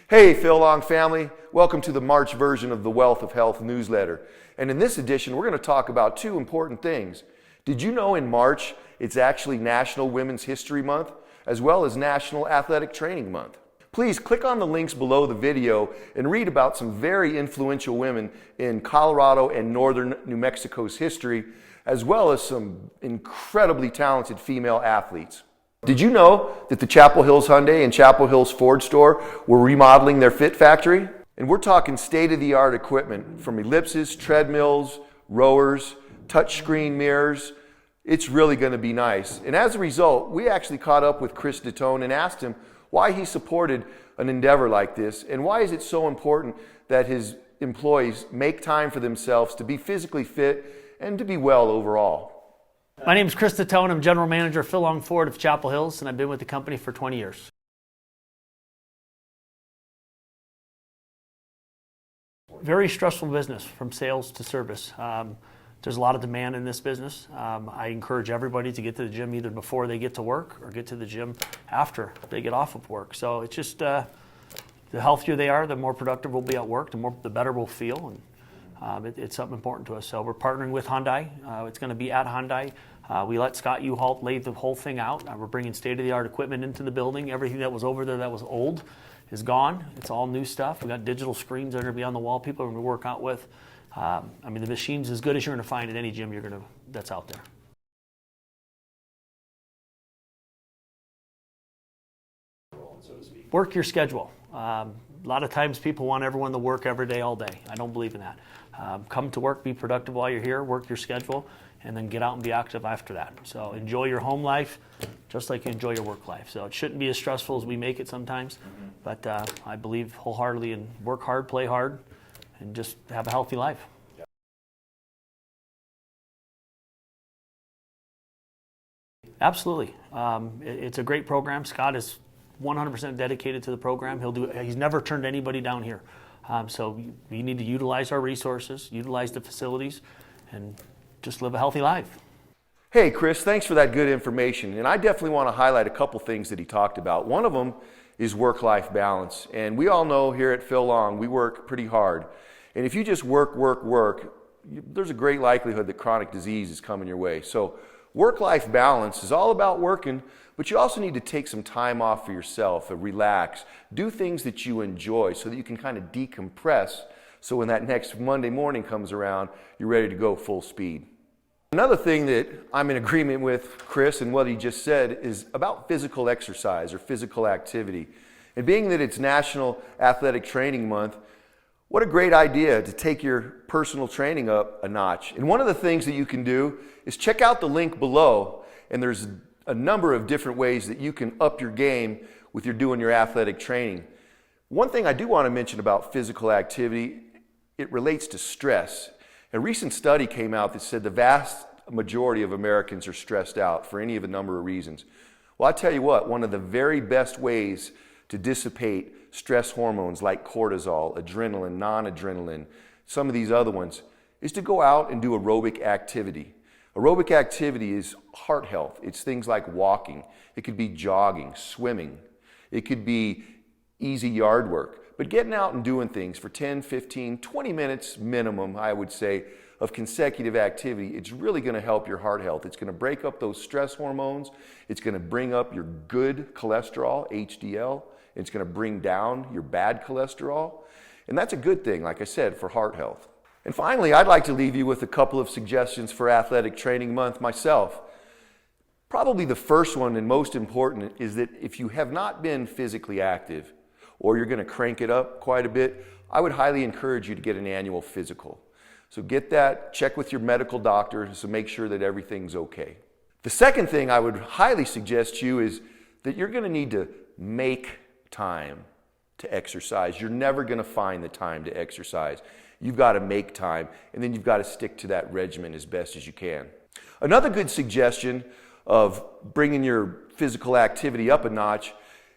Hey Phil Long family, welcome to the March version of the Wealth of Health newsletter. And in this edition, we're going to talk about two important things. Did you know in March, it's actually National Women's History Month, as well as National Athletic Training Month? Please click on the links below the video and read about some very influential women in Colorado and northern New Mexico's history, as well as some incredibly talented female athletes. Did you know that the Chapel Hills Hyundai and Chapel Hills Ford store were remodeling their fit factory? And we're talking state-of-the-art equipment from ellipses, treadmills, rowers, touchscreen mirrors. It's really going to be nice. And as a result, we actually caught up with Chris Ditone and asked him why he supported an endeavor like this and why is it so important that his employees make time for themselves to be physically fit and to be well overall. My name is Chris Ditone. I'm General Manager of Phil Long Ford of Chapel Hills, and I've been with the company for 20 years. Very stressful business from sales to service. There's a lot of demand in this business. I encourage everybody to get to the gym either before they get to work or get to the gym after they get off of work. So it's just the healthier they are, the more productive we'll be at work, the better we'll feel. And it's something important to us. So we're partnering with Hyundai. It's going to be at Hyundai. We let Scott U-Halt lay the whole thing out. We're bringing state-of-the-art equipment into the building. Everything that was over there that was old is gone. It's all new stuff. We've got digital screens that are going to be on the wall people are going to work out with. The machine's as good as you're going to find at any gym that's out there. Work your schedule. A lot of times people want everyone to work every day, all day. I don't believe in that. Come to work, be productive while you're here, work your schedule, and then get out and be active after that. So enjoy your home life just like you enjoy your work life. So it shouldn't be as stressful as we make it sometimes, but I believe wholeheartedly in work hard, play hard, and just have a healthy life. Absolutely. It's a great program. Scott is 100% dedicated to the program. He's never turned anybody down here. So we need to utilize our resources, utilize the facilities, and just live a healthy life. Hey Chris, thanks for that good information. And I definitely want to highlight a couple things that he talked about. One of them is work-life balance. And we all know here at Phil Long, we work pretty hard. And if you just work, there's a great likelihood that chronic disease is coming your way. So work-life balance is all about working, but you also need to take some time off for yourself, relax, do things that you enjoy so that you can kind of decompress so when that next Monday morning comes around, you're ready to go full speed. Another thing that I'm in agreement with Chris and what he just said is about physical exercise or physical activity. And being that it's National Athletic Training Month, what a great idea to take your personal training up a notch. And one of the things that you can do is check out the link below, and there's a number of different ways that you can up your game with doing your athletic training. One thing I do want to mention about physical activity, it relates to stress. A recent study came out that said the vast majority of Americans are stressed out for any of a number of reasons. Well, I tell you what, one of the very best ways to dissipate stress hormones like cortisol, adrenaline, non-adrenaline, some of these other ones, is to go out and do aerobic activity. Aerobic activity is heart health. It's things like walking. It could be jogging, swimming. It could be easy yard work. But getting out and doing things for 10, 15, 20 minutes minimum, I would say, of consecutive activity, it's really going to help your heart health. It's going to break up those stress hormones. It's going to bring up your good cholesterol, HDL. It's going to bring down your bad cholesterol. And that's a good thing, like I said, for heart health. And finally, I'd like to leave you with a couple of suggestions for Athletic Training Month myself. Probably the first one and most important is that if you have not been physically active or you're going to crank it up quite a bit, I would highly encourage you to get an annual physical. So get that, check with your medical doctor to make sure that everything's okay. The second thing I would highly suggest to you is that you're going to need to make time to exercise. You're never going to find the time to exercise. You've got to make time, and then you've got to stick to that regimen as best as you can. Another good suggestion of bringing your physical activity up a notch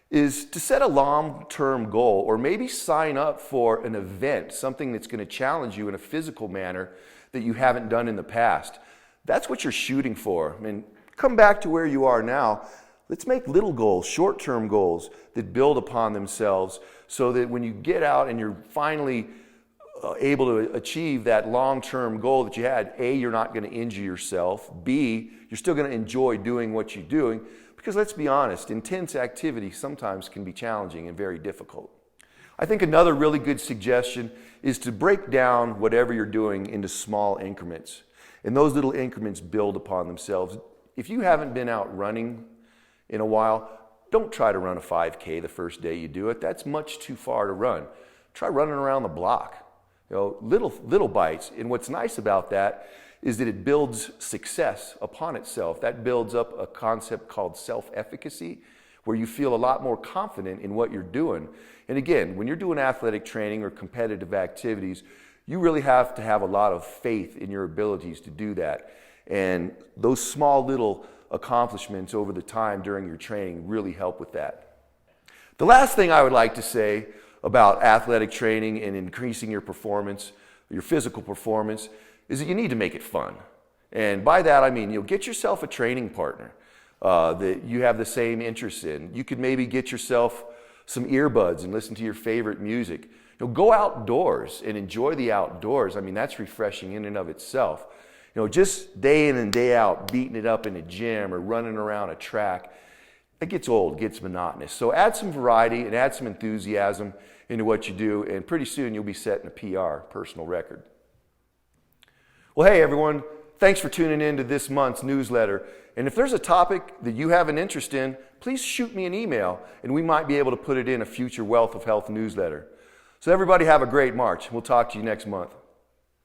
is to set a long-term goal or maybe sign up for an event, something that's going to challenge you in a physical manner that you haven't done in the past. That's what you're shooting for. I mean, come back to where you are now. Let's make little goals, short-term goals that build upon themselves so that when you get out and you're finally able to achieve that long-term goal that you had, A, you're not going to injure yourself. B, you're still going to enjoy doing what you're doing. Because let's be honest, intense activity sometimes can be challenging and very difficult. I think another really good suggestion is to break down whatever you're doing into small increments. And those little increments build upon themselves. If you haven't been out running in a while, don't try to run a 5K the first day you do it. That's much too far to run. Try running around the block. Little bites. And what's nice about that is that it builds success upon itself. That builds up a concept called self-efficacy, where you feel a lot more confident in what you're doing. And again, when you're doing athletic training or competitive activities, you really have to have a lot of faith in your abilities to do that. And those small little accomplishments over the time during your training really help with that. The last thing I would like to say about athletic training and increasing your performance, your physical performance, is that you need to make it fun. And by that I mean, get yourself a training partner that you have the same interests in. You could maybe get yourself some earbuds and listen to your favorite music. Go outdoors and enjoy the outdoors. I mean, that's refreshing in and of itself. Just day in and day out beating it up in a gym or running around a track, it gets old, gets monotonous. So add some variety and add some enthusiasm into what you do, and pretty soon you'll be setting a PR, personal record. Well, hey everyone, thanks for tuning in to this month's newsletter. And if there's a topic that you have an interest in, please shoot me an email and we might be able to put it in a future Wealth of Health newsletter. So everybody have a great March. We'll talk to you next month.